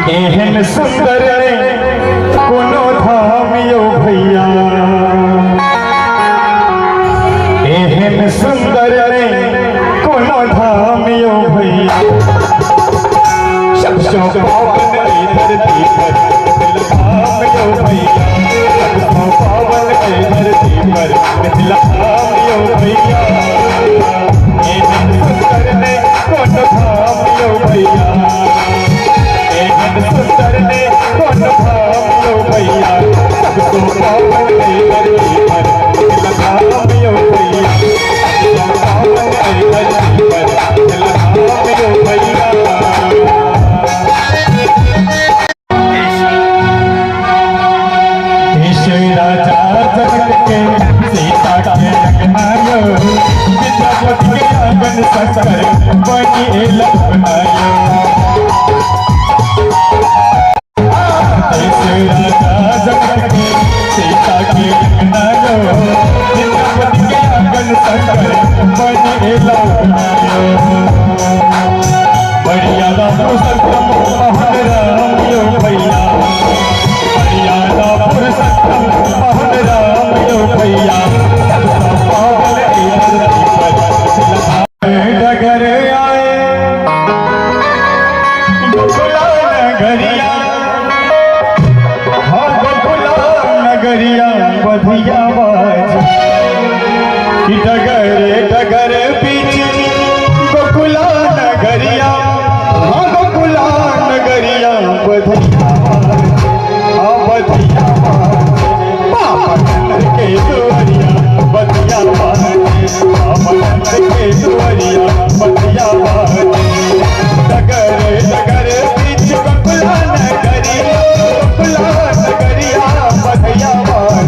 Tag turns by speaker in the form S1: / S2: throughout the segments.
S1: एहन सुंदर ने कोनो धाम यो भैया, एहन सुंदर ने कोनो धाम यो भैया। सबसों पावन ए धरती पर मिथिला धाम यो भैया, सबसों पावन ए धरती पर मिथिला धाम यो भैया। एहन सुंदर ने कोनो धाम यो भैया, एहन सुंदर ने कोनो धाम यो भैया। सबसों पावन ए धरती पर मिथिला धाम यो भैया, सबसों पावन ए धरती पर मिथिला धाम यो भैया। सकर बनी लखनायो राजा जगत के सीता के लखनायो, विद्यापति के आंगन सकर बनी लखनायो। बढ़िया पुरुषोत्तम मोहन राम यो भैया, बढ़िया पुरुषोत्तम मोहन राम यो भैया। सबका पावन ए धरती पर डगर आए गोकुला नगरिया, हाँ गोकुला नगरिया बधिया बाज। डगर डगर बीच गोकुला नगरिया, हाँ गोकुला नगरिया बधिया बाज, हाँ बधिया बाज। बाबा के दुआरिया बधिया बाज, बाबा के दुआरिया बधिया बाज। डगर डगर बीच गोकुला नगरिया, गोकुला नगरिया बधिया बाज,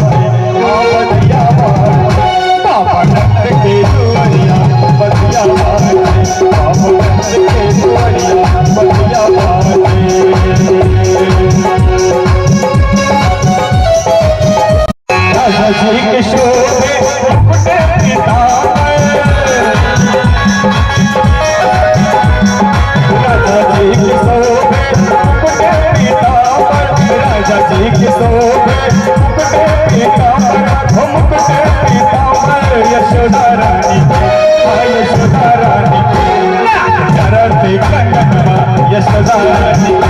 S1: हाँ बधिया बाज। बाबा के दुआरिया बधिया बाज, बाबा के दुआरिया बधिया बाज। राजा जी के शोभे मुकुट पीतांबर, राजा जी के शोभे मुकुट पीतांबर, राजा जी के शोभे मुकुट पीतांबर, हो मुकुट पीतांबर। यशोदा रानी के, हाँ यशोदा रानी के, करते कंगनवा यशोदा रानी के।